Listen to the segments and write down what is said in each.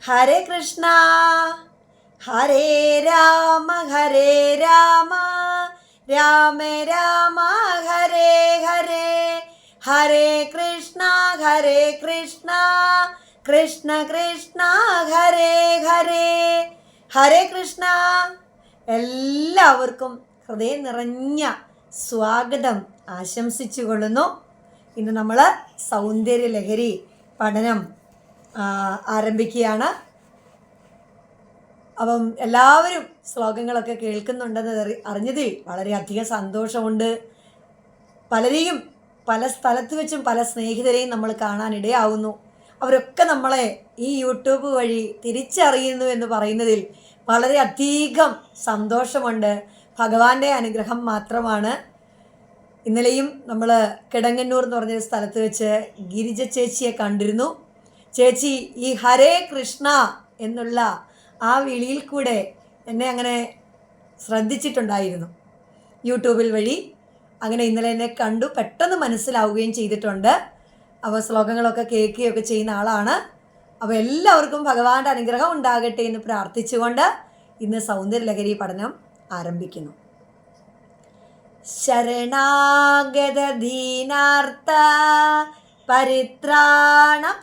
ഹരേ കൃഷ്ണ ഹരേ രാമ രാമ രാമ ഹരേ ഹരേ, ഹരേ കൃഷ്ണ കൃഷ്ണ കൃഷ്ണ ഹരേ ഹരേ. ഹരേ കൃഷ്ണ. എല്ലാവർക്കും ഹൃദയം നിറഞ്ഞ സ്വാഗതം ആശംസിച്ചു കൊള്ളുന്നു. ഇന്ന് നമ്മൾ സൗന്ദര്യലഹരി പഠനം ആരംഭിക്കുകയാണ്. അപ്പം എല്ലാവരും ശ്ലോകങ്ങളൊക്കെ കേൾക്കുന്നുണ്ടെന്ന് അറിഞ്ഞതിൽ വളരെയധികം സന്തോഷമുണ്ട്. പലരെയും പല സ്ഥലത്ത് വെച്ചും പല സ്നേഹിതരെയും നമ്മൾ കാണാനിടയാവുന്നു. അവരൊക്കെ നമ്മളെ ഈ യൂട്യൂബ് വഴി തിരിച്ചറിയുന്നു എന്ന് പറയുന്നതിൽ വളരെയധികം സന്തോഷമുണ്ട്. ഭഗവാന്റെ അനുഗ്രഹം മാത്രമാണ്. ഇന്നലെയും നമ്മൾ കിടങ്ങന്നൂർ എന്ന് പറഞ്ഞൊരു സ്ഥലത്ത് വെച്ച് ഗിരിജ ചേച്ചിയെ കണ്ടിരുന്നു. ചേച്ചി ഈ ഹരേ കൃഷ്ണ എന്നുള്ള ആ വിളിയിൽ കൂടെ എന്നെ അങ്ങനെ ശ്രദ്ധിച്ചിട്ടുണ്ടായിരുന്നു യൂട്യൂബിൽ വഴി. അങ്ങനെ ഇന്നലെ എന്നെ കണ്ടു, പെട്ടെന്ന് മനസ്സിലാവുകയും ചെയ്തിട്ടുണ്ട്. അപ്പോൾ ശ്ലോകങ്ങളൊക്കെ കേൾക്കുകയൊക്കെ ചെയ്യുന്ന ആളാണ്. അപ്പോൾ എല്ലാവർക്കും ഭഗവാന്റെ അനുഗ്രഹം ഉണ്ടാകട്ടെ എന്ന് പ്രാർത്ഥിച്ചുകൊണ്ട് ഇന്ന് സൗന്ദര്യലഹരി പഠനം ആരംഭിക്കുന്നു. ശരണാഗത ദീനാർത്ത പരിത്രാണപരായണേ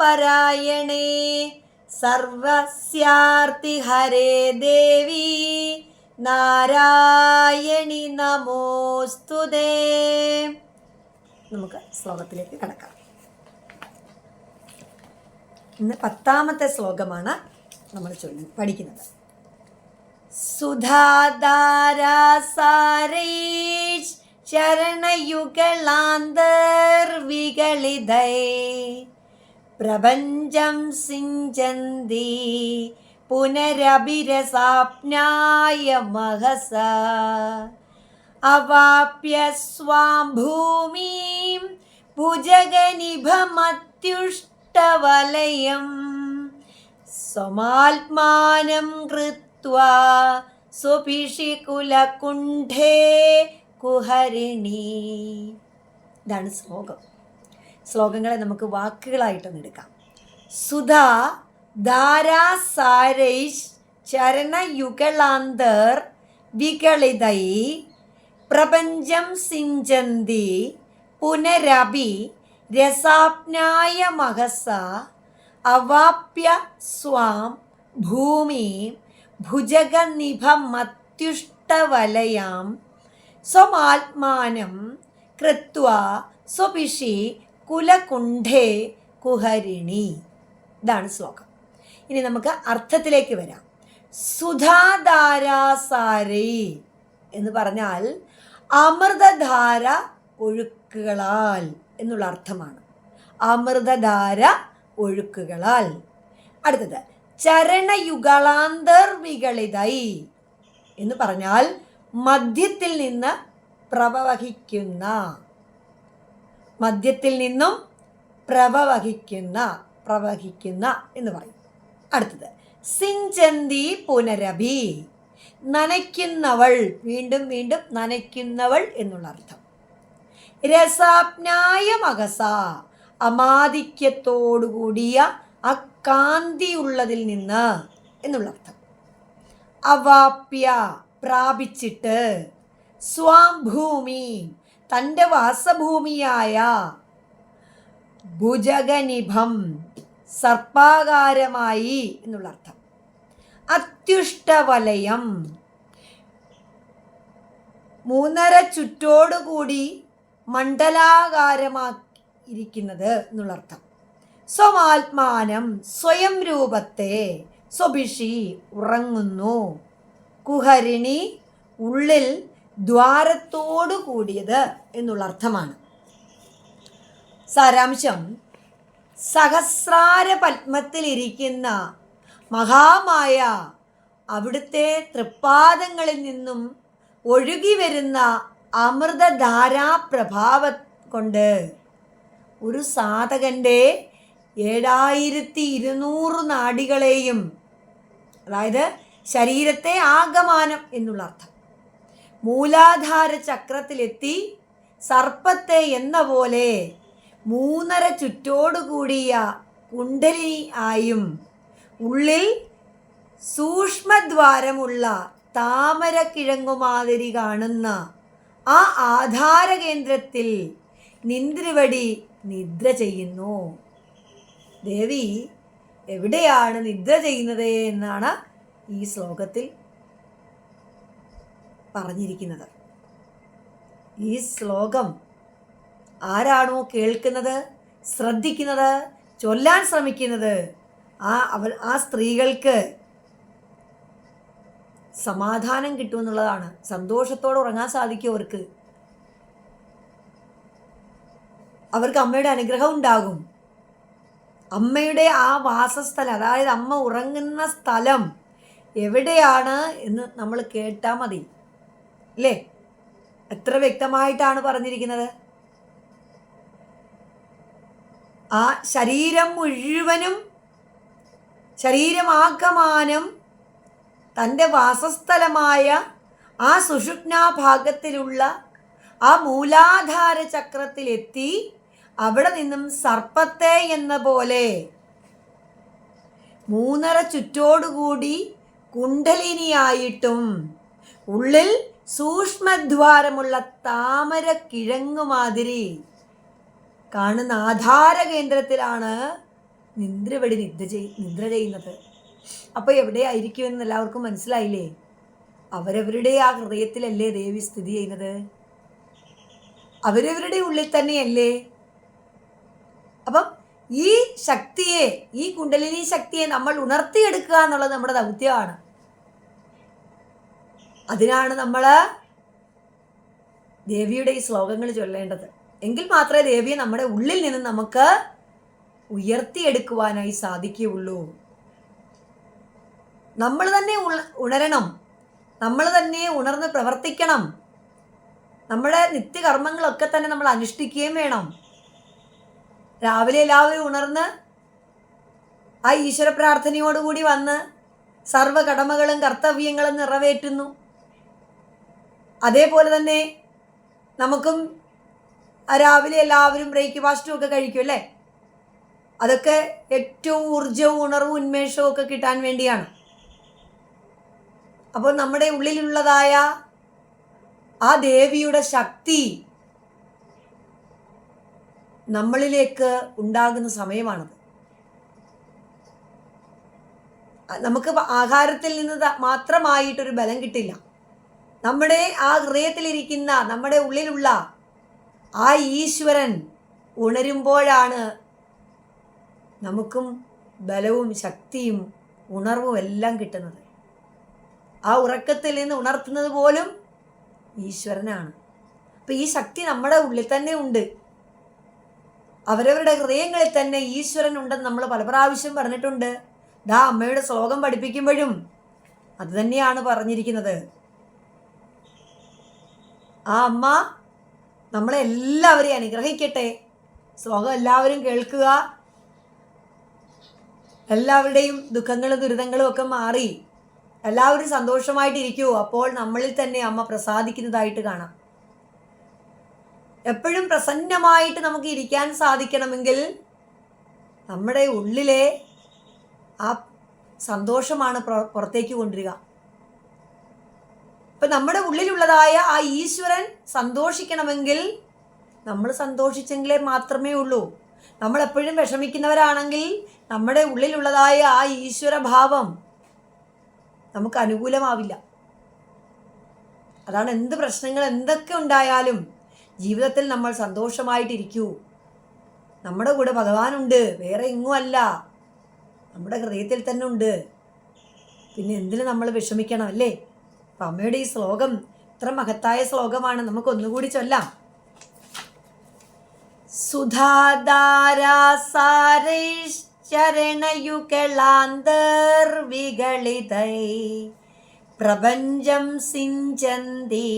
സർവസ്യാർത്തി ഹരേ ദേവി നാരായണി നമോസ്തുതേ. നമുക്ക് ശ്ലോകത്തിലേക്ക് കടക്കാം. ഇന്ന് 10ാമത്തെ ശ്ലോകമാണ് നമ്മൾ പഠിക്കുന്നത്. സുധാധാരാസാരൈഷ് ചരണയുഗളാന്തർവികളിതൈ പ്രപഞ്ചം സിഞ്ചന്തി പുനരഭിരസാപ്നായ മഹസ അവാപ്യ സ്വാം ഭൂമിം ഭുജഗനിഭമത്യുഷ്ടവലയം സ്വമാത്മാനം കൃത്വാ സ്വപിഷികുലകുണ്ഠേ കുഹരിണി. ഇതാണ് ശ്ലോകം. ശ്ലോകങ്ങളെ നമുക്ക് വാക്കുകളായിട്ടൊന്ന് എടുക്കാം. സുധാ ധാരാസാരൈഷ് ചരണയുഗളാന്തർ വികളിതൈ പ്രപഞ്ചം സിഞ്ചന്തി പുനരഭി രസാപ്നായ മഹസ അവാപ്യ സ്വാം ഭൂമി ഭുജഗനിഭമത്യുഷ്ടവലയാം സ്വമാത്മാനം കൃത്വാ സ്വപിഷി കുലകുണ്ഠേ കുഹരിണി. ഇതാണ് ശ്ലോകം. ഇനി നമുക്ക് അർത്ഥത്തിലേക്ക് വരാം. സുധാധാരാസാരൈ എന്ന് പറഞ്ഞാൽ അമൃതധാര ഒഴുക്കുകളാൽ എന്നുള്ള അർത്ഥമാണ്. അമൃതധാര ഒഴുക്കുകളാൽ. അടുത്തത് ചരണയുഗളാന്തർവികളിതൈ എന്ന് പറഞ്ഞാൽ മധ്യത്തിൽ നിന്ന് പ്രവഹിക്കുന്ന, മധ്യത്തിൽ നിന്നും പ്രവഹിക്കുന്ന എന്ന് പറയും. അടുത്തത് സിഞ്ചന്തി പുനരഭി, നനയ്ക്കുന്നവൾ, വീണ്ടും വീണ്ടും നനയ്ക്കുന്നവൾ എന്നുള്ള അർത്ഥം. രസാപ്നായ മഹസ, അമാധിക്യത്തോടുകൂടിയ അകാന്തിയുള്ളതിൽ നിന്ന് എന്നുള്ള അർത്ഥം. അവാപ്യ, പ്രാപിച്ചിട്ട്, സ്വാം ഭൂമി, തൻ്റെ വാസഭൂമിയായ, ഭുജഗനിഭം, സർപ്പാകാരമായി എന്നുള്ള അർത്ഥം. അത്യുഷ്ടവലയം, 3.5 ചുറ്റോടുകൂടി മണ്ഡലാകാരമായിരിക്കുന്നത് എന്നുള്ള അർത്ഥം. സ്വമാത്മാനം, സ്വയം രൂപത്തെ, സ്വഭിഷി, ഉറങ്ങുന്നു, കുഹരിണി, ഉള്ളിൽ ദ്വാരത്തോടു കൂടിയത് എന്നുള്ള അർത്ഥമാണ്. സാരാംശം: സഹസ്രാര പത്മത്തിലിരിക്കുന്ന മഹാമായ അവിടുത്തെ തൃപ്പാദങ്ങളിൽ നിന്നും ഒഴുകി വരുന്ന അമൃതധാരാപ്രഭാവം കൊണ്ട് ഒരു സാധകൻ്റെ 7200 നാഡികളെയും, അതായത് ശരീരത്തെ ആകമാനം എന്നുള്ള അർത്ഥം, മൂലാധാര ചക്രത്തിലെത്തി സർപ്പത്തെ എന്ന പോലെ 3.5 ചുറ്റോടുകൂടിയ കുണ്ഡലിനി ആയും ഉള്ളിൽ സൂക്ഷ്മദ്വാരമുള്ള താമര കിഴങ്ങുമാതിരി കാണുന്ന ആ ആധാര കേന്ദ്രത്തിൽ നിന്ദ്രവടി നിദ്ര ചെയ്യുന്നു. ദേവി എവിടെയാണ് നിദ്ര ചെയ്യുന്നത് എന്നാണ് ഈ ശ്ലോകത്തിൽ പറഞ്ഞിരിക്കുന്നത്. ഈ ശ്ലോകം ആരാണോ കേൾക്കുന്നത്, ശ്രദ്ധിക്കുന്നത്, ചൊല്ലാൻ ശ്രമിക്കുന്നത്, ആ സ്ത്രീകൾക്ക് സമാധാനം കിട്ടുമെന്നുള്ളതാണ്. സന്തോഷത്തോടെ ഉറങ്ങാൻ സാധിക്കും അവർക്ക് അമ്മയുടെ അനുഗ്രഹം ഉണ്ടാകും. അമ്മയുടെ ആ വാസസ്ഥലം, അതായത് അമ്മ ഉറങ്ങുന്ന സ്ഥലം എവിടെയാണ് എന്ന് നമ്മൾ കേട്ടാൽ മതി അല്ലേ? എത്ര വ്യക്തമായിട്ടാണ് പറഞ്ഞിരിക്കുന്നത്. ആ ശരീരം മുഴുവനും, ശരീരമാകമാനം തൻ്റെ വാസസ്ഥലമായ ആ സുഷുപ്നാഭാഗത്തിലുള്ള ആ മൂലാധാര ചക്രത്തിലെത്തി അവിടെ നിന്നും സർപ്പത്തെ എന്ന പോലെ 3.5 ചുറ്റോടുകൂടി കുണ്ഡലിനിയായിട്ടും ഉള്ളിൽ സൂക്ഷ്മദ്വാരമുള്ള താമര കിഴങ്ങുമാതിരി കാണുന്ന ആധാര കേന്ദ്രത്തിലാണ് നിന്ദ്രവടി നിദ്ര ചെയ്യുന്നത്. അപ്പോൾ എവിടെയായിരിക്കുമെന്ന് എല്ലാവർക്കും മനസ്സിലായില്ലേ? അവരവരുടെ ആ ഹൃദയത്തിലല്ലേ ദേവി സ്ഥിതി ചെയ്യുന്നത്? അവരവരുടെ ഉള്ളിൽ തന്നെയല്ലേ? അപ്പം ഈ ശക്തിയെ, ഈ കുണ്ടലിനി ശക്തിയെ നമ്മൾ ഉണർത്തിയെടുക്കുക എന്നുള്ളത് നമ്മുടെ ദൗത്യമാണ്. അതിനാണ് നമ്മൾ ദേവിയുടെ ഈ ശ്ലോകങ്ങൾ ചൊല്ലേണ്ടത്. എങ്കിൽ മാത്രമേ ദേവിയെ നമ്മുടെ ഉള്ളിൽ നിന്ന് നമുക്ക് ഉയർത്തിയെടുക്കുവാനായി സാധിക്കുകയുള്ളൂ. നമ്മൾ തന്നെ ഉണരണം, നമ്മൾ തന്നെ ഉണർന്ന് പ്രവർത്തിക്കണം. നമ്മുടെ നിത്യകർമ്മങ്ങളൊക്കെ തന്നെ നമ്മൾ അനുഷ്ഠിക്കുകയും വേണം. രാവിലെ എല്ലാവരും ഉണർന്ന് ആ ഈശ്വര പ്രാർത്ഥനയോടുകൂടി വന്ന് സർവ്വ കടമകളും കർത്തവ്യങ്ങളും നിറവേറ്റുന്നു. അതേപോലെ തന്നെ നമുക്കും രാവിലെ എല്ലാവരും ബ്രേക്ക്ഫാസ്റ്റും ഒക്കെ കഴിക്കും അല്ലേ? അതൊക്കെ ഏറ്റവും ഊർജവും ഉണർവും ഉന്മേഷവും ഒക്കെ കിട്ടാൻ വേണ്ടിയാണ്. അപ്പോൾ നമ്മുടെ ഉള്ളിലുള്ളതായ ആ ദേവിയുടെ ശക്തി നമ്മളിലേക്ക് ഉണ്ടാകുന്ന സമയമാണത്. നമുക്ക് ആഹാരത്തിൽ നിന്ന് മാത്രമായിട്ടൊരു ബലം കിട്ടില്ല. നമ്മുടെ ആ ഹൃദയത്തിലിരിക്കുന്ന, നമ്മുടെ ഉള്ളിലുള്ള ആ ഈശ്വരൻ ഉണരുമ്പോഴാണ് നമുക്കും ബലവും ശക്തിയും ഉണർവും എല്ലാം കിട്ടുന്നത്. ആ ഉറക്കത്തിൽ നിന്ന് ഉണർത്തുന്നത് പോലും ഈശ്വരനാണ്. അപ്പം ഈ ശക്തി നമ്മുടെ ഉള്ളിൽ തന്നെ ഉണ്ട്. അവരവരുടെ ഹൃദയങ്ങളിൽ തന്നെ ഈശ്വരൻ ഉണ്ടെന്ന് നമ്മൾ പല പ്രാവശ്യം പറഞ്ഞിട്ടുണ്ട്. ദാ അമ്മയുടെ ശ്ലോകം പഠിപ്പിക്കുമ്പോഴും അത് തന്നെയാണ് പറഞ്ഞിരിക്കുന്നത്. ആ അമ്മ നമ്മളെ എല്ലാവരെയും അനുഗ്രഹിക്കട്ടെ. ശ്ലോകം എല്ലാവരും കേൾക്കുക. എല്ലാവരുടെയും ദുഃഖങ്ങളും ദുരിതങ്ങളും ഒക്കെ മാറി എല്ലാവരും സന്തോഷമായിട്ടിരിക്കൂ. അപ്പോൾ നമ്മളിൽ തന്നെ അമ്മ പ്രസാദിക്കുന്നതായിട്ട് കാണാം. എപ്പോഴും പ്രസന്നമായിട്ട് നമുക്ക് ഇരിക്കാൻ സാധിക്കണമെങ്കിൽ നമ്മുടെ ഉള്ളിലെ ആ സന്തോഷമാണ് പുറത്തേക്ക് കൊണ്ടുവരിക. ഇപ്പം നമ്മുടെ ഉള്ളിലുള്ളതായ ആ ഈശ്വരൻ സന്തോഷിക്കണമെങ്കിൽ നമ്മൾ സന്തോഷിച്ചെങ്കിലേ മാത്രമേ ഉള്ളൂ. നമ്മളെപ്പോഴും വിഷമിക്കുന്നവരാണെങ്കിൽ നമ്മുടെ ഉള്ളിലുള്ളതായ ആ ഈശ്വരഭാവം നമുക്ക് അനുകൂലമാവില്ല. അതാണ് എന്ത് പ്രശ്നങ്ങൾ എന്തൊക്കെ ഉണ്ടായാലും ജീവിതത്തിൽ നമ്മൾ സന്തോഷമായിട്ടിരിക്കൂ. നമ്മുടെ കൂടെ ഭഗവാനുണ്ട്, വേറെ എങ്ങുമല്ല, നമ്മുടെ ഹൃദയത്തിൽ തന്നെ ഉണ്ട്. പിന്നെ എന്തിനു നമ്മൾ വിഷമിക്കണം അല്ലേ? അപ്പം അമ്മയുടെ ഈ ശ്ലോകം ഇത്ര മഹത്തായ ശ്ലോകമാണ്. നമുക്കൊന്നുകൂടി ചൊല്ലാം. സുധാധാരാസാരൈശ്ചരണയുഗളാന്തർവിഗളിതൈ പ്രപഞ്ചം സിഞ്ചന്തി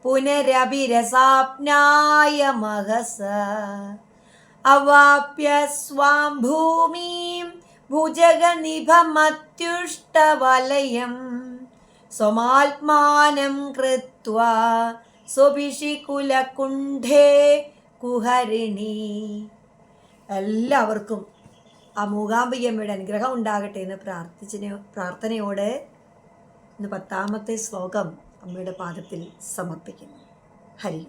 പുനരഭിരസാപ്നായ മഹസ അവാപ്യ സ്വാം ഭൂമിം ഭുജഗനിഭമത്യുഷ്ടവലയം സ്വമാത്മാനം കൃത്വാ സ്വഭിഷികുലകുണ്ഠേ കുഹരിണി. എല്ലാവർക്കും ആ മൂകാംബികമ്മയുടെ അനുഗ്രഹം ഉണ്ടാകട്ടെ എന്ന് പ്രാർത്ഥനയോടെ ഇന്ന് 10ാമത്തെ ശ്ലോകം അമ്മയുടെ പാദത്തിൽ സമർപ്പിക്കുന്നു. ഹരി.